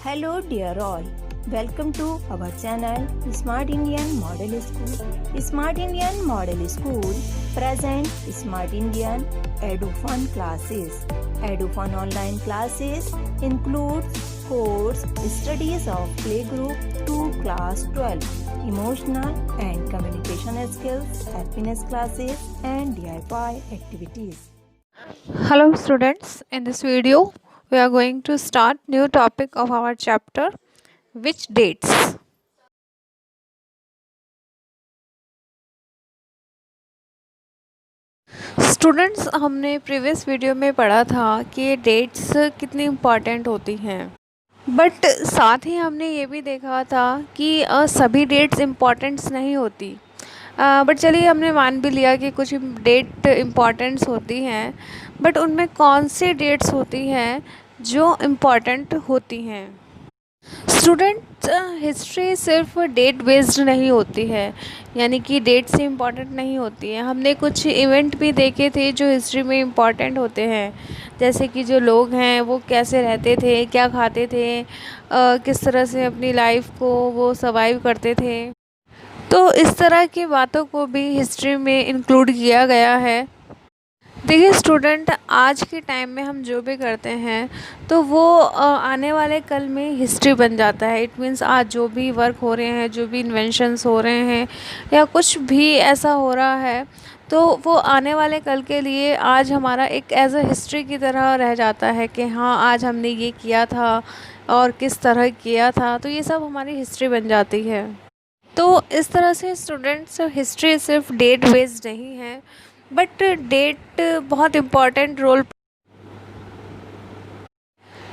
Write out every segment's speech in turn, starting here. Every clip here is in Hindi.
Hello dear all, welcome to our channel Smart Indian Model School. Smart Indian Model School present Smart Indian EduFun classes. EduFun online classes includes course studies of playgroup to class 12, emotional and communication skills, happiness classes and DIY activities. Hello students, in this video we are going to start new topic of our chapter, which dates. Students, हमने प्रीवियस वीडियो में पढ़ा था कि डेट्स कितनी इम्पॉर्टेंट होती हैं, बट साथ ही हमने ये भी देखा था कि सभी डेट्स इम्पॉर्टेंट्स नहीं होती। बट चलिए, हमने मान भी लिया कि कुछ डेट इम्पॉर्टेंट्स होती हैं, बट उनमें कौन सी डेट्स होती हैं जो इम्पॉर्टेंट होती हैं। स्टूडेंट, हिस्ट्री सिर्फ डेट बेस्ड नहीं होती है, यानी कि डेट से इम्पॉर्टेंट नहीं होती है। हमने कुछ इवेंट भी देखे थे जो हिस्ट्री में इम्पॉर्टेंट होते हैं, जैसे कि जो लोग हैं वो कैसे रहते थे, क्या खाते थे, किस तरह से अपनी लाइफ को वो सर्वाइव करते थे। तो इस तरह की बातों को भी हिस्ट्री में इंक्लूड किया गया है। देखिए स्टूडेंट, आज के टाइम में हम जो भी करते हैं तो वो आने वाले कल में हिस्ट्री बन जाता है। इट मीन्स आज जो भी वर्क हो रहे हैं, जो भी इन्वेंशंस हो रहे हैं या कुछ भी ऐसा हो रहा है, तो वो आने वाले कल के लिए आज हमारा एक एज अ हिस्ट्री की तरह रह जाता है कि हाँ, आज हमने ये किया था और किस तरह किया था। तो ये सब हमारी हिस्ट्री बन जाती है। तो इस तरह से स्टूडेंट्स, हिस्ट्री सिर्फ डेट बेस्ड नहीं है, बट डेट बहुत इम्पॉर्टेंट रोल।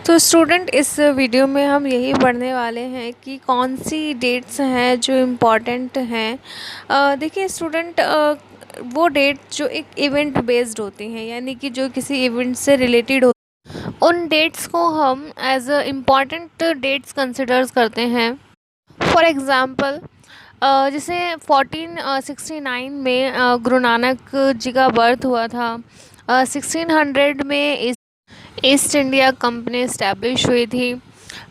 तो स्टूडेंट, इस वीडियो में हम यही पढ़ने वाले हैं कि कौन सी डेट्स हैं जो इम्पॉर्टेंट हैं। देखिए स्टूडेंट, वो डेट जो एक इवेंट बेस्ड होती हैं, यानी कि जो किसी इवेंट से रिलेटेड हो, उन डेट्स को हम as a important dates considers करते हैं। फॉर एग्ज़ाम्पल, जैसे 1469 में गुरु नानक जी का बर्थ हुआ था। 1600 में ईस्ट इंडिया कंपनी इस्टेब्लिश हुई थी।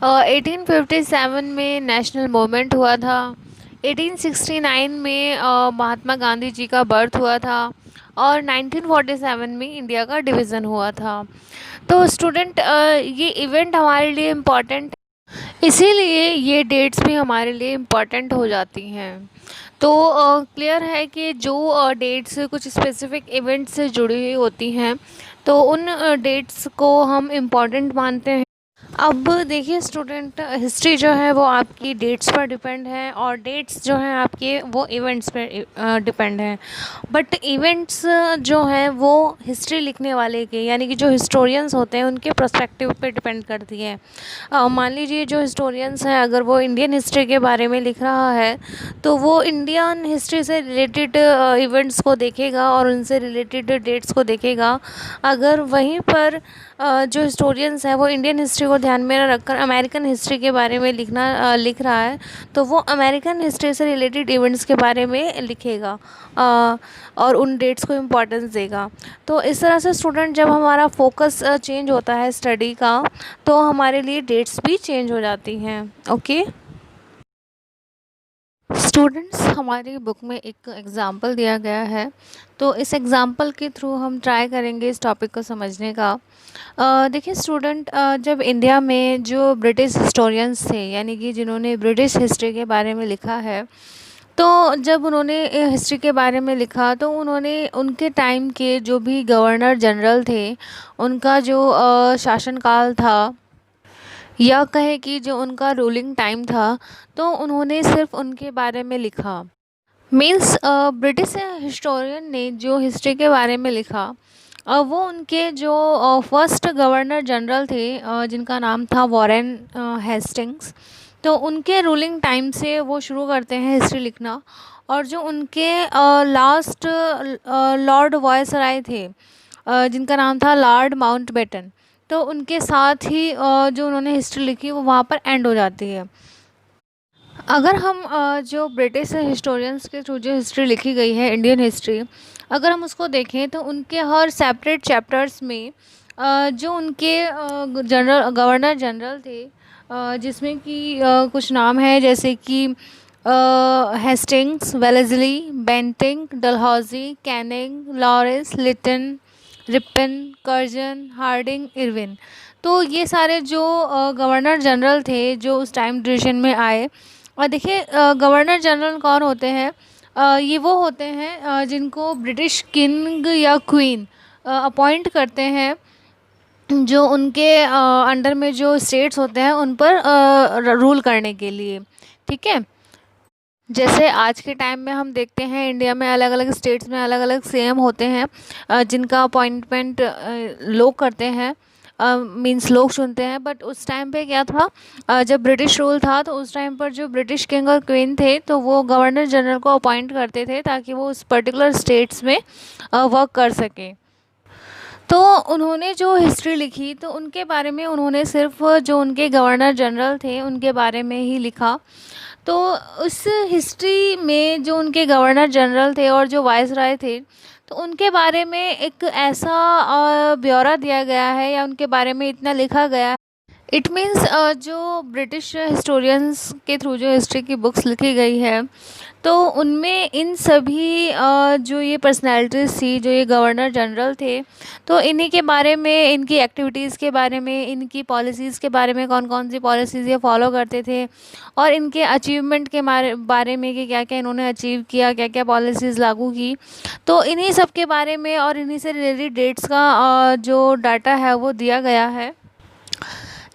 1857 में नेशनल मूवमेंट हुआ था। 1869 में महात्मा गांधी जी का बर्थ हुआ था और 1947 में इंडिया का डिवीज़न हुआ था। तो स्टूडेंट, ये इवेंट हमारे लिए इम्पॉर्टेंट, इसीलिए ये डेट्स भी हमारे लिए इम्पॉर्टेंट हो जाती हैं। तो क्लियर है कि जो डेट्स कुछ स्पेसिफिक इवेंट से जुड़ी हुई होती हैं, तो उन डेट्स को हम इम्पॉर्टेंट मानते हैं। अब देखिए स्टूडेंट, हिस्ट्री जो है वो आपकी डेट्स पर डिपेंड है और डेट्स जो हैं आपके वो इवेंट्स पर डिपेंड हैं। बट इवेंट्स जो हैं वो हिस्ट्री लिखने वाले के, यानी कि जो हिस्टोरियंस होते हैं, उनके पर्सपेक्टिव पे डिपेंड करती है। मान लीजिए जो हिस्टोरियंस हैं, अगर वो इंडियन हिस्ट्री के बारे में लिख रहा है तो वो इंडियन हिस्ट्री से रिलेटेड इवेंट्स को देखेगा और उनसे रिलेटेड डेट्स को देखेगा। अगर वहीं पर जो हिस्टोरियंस हैं वो इंडियन हिस्ट्री को ध्यान में रखकर अमेरिकन हिस्ट्री के बारे में लिख रहा है, तो वो अमेरिकन हिस्ट्री से रिलेटेड इवेंट्स के बारे में लिखेगा और उन डेट्स को इम्पोर्टेंस देगा। तो इस तरह से स्टूडेंट, जब हमारा फोकस चेंज होता है स्टडी का, तो हमारे लिए डेट्स भी चेंज हो जाती हैं। ओके स्टूडेंट्स, हमारी बुक में एक एग्ज़ाम्पल दिया गया है, तो इस एग्ज़ाम्पल के थ्रू हम ट्राई करेंगे इस टॉपिक को समझने का। देखिए स्टूडेंट, जब इंडिया में जो ब्रिटिश हिस्टोरियंस थे, यानी कि जिन्होंने ब्रिटिश हिस्ट्री के बारे में लिखा है, तो जब उन्होंने हिस्ट्री के बारे में लिखा तो उन्होंने उनके टाइम के जो भी गवर्नर जनरल थे, उनका जो शासनकाल था, या कहे कि जो उनका रूलिंग टाइम था, तो उन्होंने सिर्फ उनके बारे में लिखा। मीन्स ब्रिटिश हिस्टोरियन ने जो हिस्ट्री के बारे में लिखा, वो उनके जो फर्स्ट गवर्नर जनरल थे, जिनका नाम था वॉरेन हेस्टिंग्स, तो उनके रूलिंग टाइम से वो शुरू करते हैं हिस्ट्री लिखना। और जो उनके लास्ट लॉर्ड वायसराय थे, जिनका नाम था लॉर्ड माउंटबेटन, तो उनके साथ ही जो उन्होंने हिस्ट्री लिखी वो वहाँ पर एंड हो जाती है। अगर हम जो ब्रिटिश हिस्टोरियंस के थ्रू जो हिस्ट्री लिखी गई है, इंडियन हिस्ट्री, अगर हम उसको देखें तो उनके हर सेपरेट चैप्टर्स में जो उनके गवर्नर जनरल थे, जिसमें कि कुछ नाम है जैसे कि Hastings, Wellesley, Bentinck, Dalhousie, Canning, Lawrence, Lytton, Ripon, Curzon, Hardinge, Irwin. तो ये सारे जो गवर्नर जनरल थे जो उस टाइम ड्यूरेशन में आए। और देखिए गवर्नर जनरल कौन होते हैं? ये वो होते हैं जिनको ब्रिटिश किंग या क्वीन अपॉइंट करते हैं, जो उनके अंडर में जो स्टेट्स होते हैं उन पर रूल करने के लिए। ठीक है। जैसे आज के टाइम में हम देखते हैं इंडिया में अलग अलग स्टेट्स में अलग अलग सीएम होते हैं, जिनका अपॉइंटमेंट लोग करते हैं, मींस लोग चुनते हैं। बट उस टाइम पे क्या था, जब ब्रिटिश रूल था तो उस टाइम पर जो ब्रिटिश किंग और क्वीन थे तो वो गवर्नर जनरल को अपॉइंट करते थे ताकि वो उस पर्टिकुलर स्टेट्स में वर्क कर सकें। तो उन्होंने जो हिस्ट्री लिखी तो उनके बारे में उन्होंने सिर्फ जो उनके गवर्नर जनरल थे उनके बारे में ही लिखा। तो उस हिस्ट्री में जो उनके गवर्नर जनरल थे और जो वाइसराय थे तो उनके बारे में एक ऐसा ब्यौरा दिया गया है या उनके बारे में इतना लिखा गया है। इट मीन्स जो ब्रिटिश हिस्टोरियंस के थ्रू जो हिस्ट्री की बुक्स लिखी गई है तो उनमें इन सभी जो ये पर्सनैलिटीज़ थी, जो ये गवर्नर जनरल थे, तो इन्हीं के बारे में, इनकी एक्टिविटीज़ के बारे में, इनकी पॉलिसीज़ के बारे में, कौन कौन सी पॉलिसीज़ ये फॉलो करते थे और इनके अचीवमेंट के बारे में कि क्या क्या इन्होंने अचीव किया, क्या क्या पॉलिसीज़ लागू की। तो इन्हीं सब के बारे में और इन्हीं से रिलेटेड डेट्स का जो डाटा है वो दिया गया है,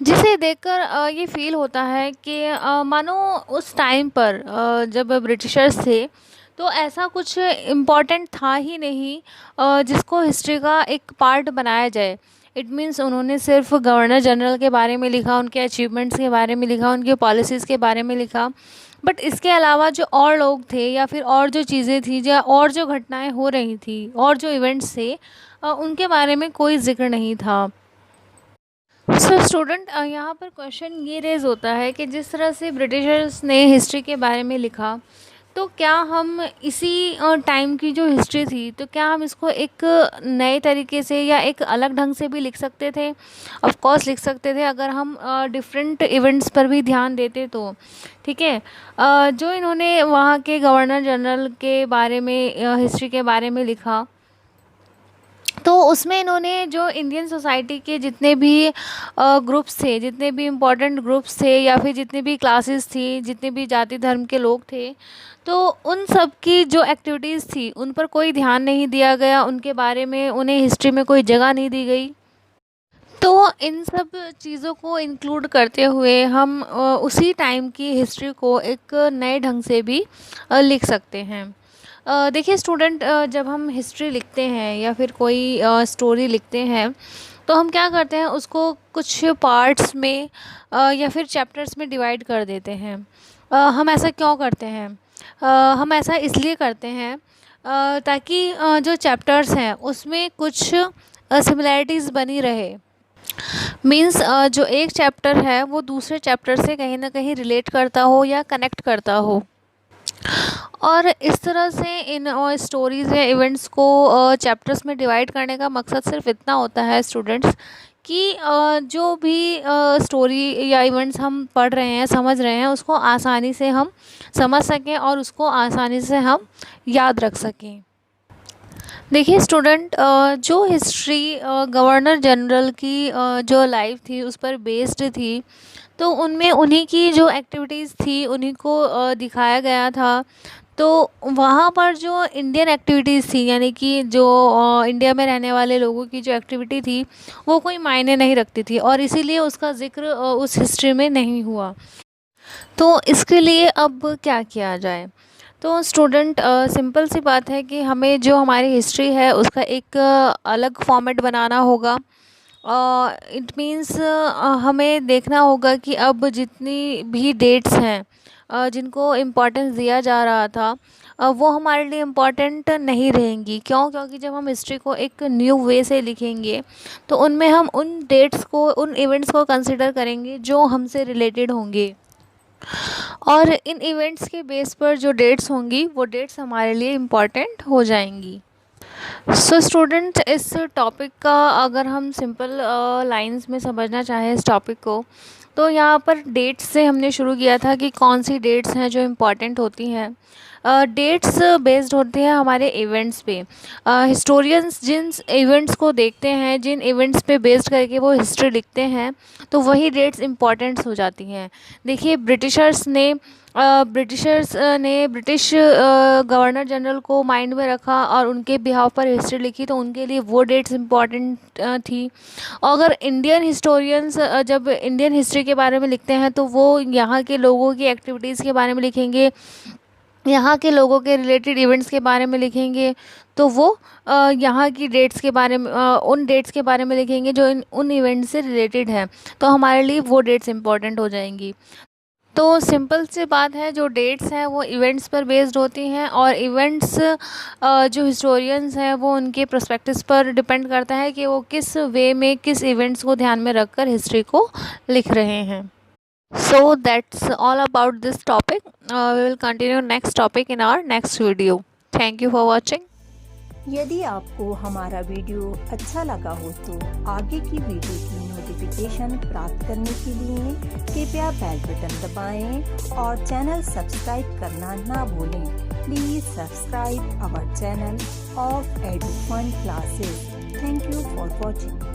जिसे देखकर ये फ़ील होता है कि मानो उस टाइम पर जब ब्रिटिशर्स थे तो ऐसा कुछ इम्पोर्टेंट था ही नहीं जिसको हिस्ट्री का एक पार्ट बनाया जाए। इट मीन्स उन्होंने सिर्फ गवर्नर जनरल के बारे में लिखा, उनके अचीवमेंट्स के बारे में लिखा, उनकी पॉलिसीज़ के बारे में लिखा। बट इसके अलावा जो और लोग थे या फिर और जो चीज़ें थी या और जो घटनाएं हो रही थी और जो इवेंट्स थे उनके बारे में कोई ज़िक्र नहीं था। सो स्टूडेंट, यहाँ पर क्वेश्चन ये रेज़ होता है कि जिस तरह से ब्रिटिशर्स ने हिस्ट्री के बारे में लिखा तो क्या हम इसी टाइम की जो हिस्ट्री थी तो क्या हम इसको एक नए तरीके से या एक अलग ढंग से भी लिख सकते थे? ऑफ कोर्स लिख सकते थे अगर हम डिफरेंट इवेंट्स पर भी ध्यान देते तो। ठीक है। जो इन्होंने वहाँ के गवर्नर जनरल के बारे में हिस्ट्री के बारे में लिखा तो उसमें इन्होंने जो इंडियन सोसाइटी के जितने भी ग्रुप्स थे, जितने भी इम्पोर्टेंट ग्रुप्स थे या फिर जितनी भी क्लासेस थी, जितने भी जाति धर्म के लोग थे, तो उन सब की जो एक्टिविटीज़ थी उन पर कोई ध्यान नहीं दिया गया, उनके बारे में उन्हें हिस्ट्री में कोई जगह नहीं दी गई। तो इन सब चीज़ों को इंक्लूड करते हुए हम उसी टाइम की हिस्ट्री को एक नए ढंग से भी लिख सकते हैं। देखिए स्टूडेंट, जब हम हिस्ट्री लिखते हैं या फिर कोई स्टोरी लिखते हैं तो हम क्या करते हैं, उसको कुछ पार्ट्स में या फिर चैप्टर्स में डिवाइड कर देते हैं। हम ऐसा क्यों करते हैं? हम ऐसा इसलिए करते हैं ताकि जो चैप्टर्स हैं उसमें कुछ सिमिलैरिटीज़ बनी रहे। मीन्स जो एक चैप्टर है वो दूसरे चैप्टर से कहीं ना कहीं रिलेट करता हो या कनेक्ट करता हो। और इस तरह से इन स्टोरीज़ या इवेंट्स को चैप्टर्स में डिवाइड करने का मकसद सिर्फ इतना होता है स्टूडेंट्स कि जो भी स्टोरी या इवेंट्स हम पढ़ रहे हैं, समझ रहे हैं, उसको आसानी से हम समझ सकें और उसको आसानी से हम याद रख सकें। देखिए स्टूडेंट, जो हिस्ट्री गवर्नर जनरल की जो लाइफ थी उस पर बेस्ड थी, तो उनमें उन्हीं की जो एक्टिविटीज़ थी उन्हीं को दिखाया गया था। तो वहाँ पर जो इंडियन एक्टिविटीज़ थी, यानी कि जो इंडिया में रहने वाले लोगों की जो एक्टिविटी थी वो कोई मायने नहीं रखती थी और इसीलिए उसका ज़िक्र उस हिस्ट्री में नहीं हुआ। तो इसके लिए अब क्या किया जाए? तो स्टूडेंट, सिंपल सी बात है कि हमें जो हमारी हिस्ट्री है उसका एक अलग फॉर्मेट बनाना होगा। इट मीन्स हमें देखना होगा कि अब जितनी भी डेट्स हैं जिनको इम्पोर्टेंस दिया जा रहा था वो हमारे लिए इम्पोर्टेंट नहीं रहेंगी। क्यों? क्योंकि जब हम हिस्ट्री को एक न्यू वे से लिखेंगे तो उनमें हम उन डेट्स को, उन इवेंट्स को कंसिडर करेंगे जो हमसे रिलेटेड होंगे और इन इवेंट्स के बेस पर जो डेट्स होंगी वो डेट्स हमारे लिए इम्पॉर्टेंट हो जाएंगी। सो स्टूडेंट, इस टॉपिक का अगर हम सिंपल लाइंस में समझना चाहें इस टॉपिक को, तो यहाँ पर डेट्स से हमने शुरू किया था कि कौन सी डेट्स हैं जो इम्पॉर्टेंट होती हैं। डेट्स बेस्ड होते हैं हमारे इवेंट्स पे। हिस्टोरियंस जिन इवेंट्स को देखते हैं, जिन इवेंट्स पे बेस्ड करके वो हिस्ट्री लिखते हैं, तो वही डेट्स इम्पॉर्टेंट हो जाती हैं। देखिए ब्रिटिश गवर्नर जनरल को माइंड में रखा और उनके बिहाफ पर हिस्ट्री लिखी, तो उनके लिए वो डेट्स इम्पॉर्टेंट थी। अगर इंडियन हिस्टोरियंस जब इंडियन हिस्ट्री के बारे में लिखते हैं तो वो यहाँ के लोगों की एक्टिविटीज़ के बारे में लिखेंगे, यहाँ के लोगों के रिलेटेड इवेंट्स के बारे में लिखेंगे, तो वो यहाँ की डेट्स के बारे में उन डेट्स के बारे में लिखेंगे जो उन इवेंट्स से रिलेटेड हैं, तो हमारे लिए वो डेट्स इम्पॉर्टेंट हो जाएंगी। तो सिंपल सी बात है, जो डेट्स हैं वो इवेंट्स पर बेस्ड होती हैं, और इवेंट्स जो हिस्टोरियंस हैं वो उनके पर्सपेक्टिव्स पर डिपेंड करता है कि वो किस वे में किस इवेंट्स को ध्यान में रखकर हिस्ट्री को लिख रहे हैं। So that's all about this topic. We will continue next topic in our next video. Thank you for watching. यदि आपको हमारा वीडियो अच्छा लगा हो तो आगे की वीडियो की नोटिफिकेशन प्राप्त करने के लिए कृपया बेल बटन दबाएं और चैनल सब्सक्राइब करना ना भूलें। Please subscribe our channel of Edufun classes. Thank you for watching.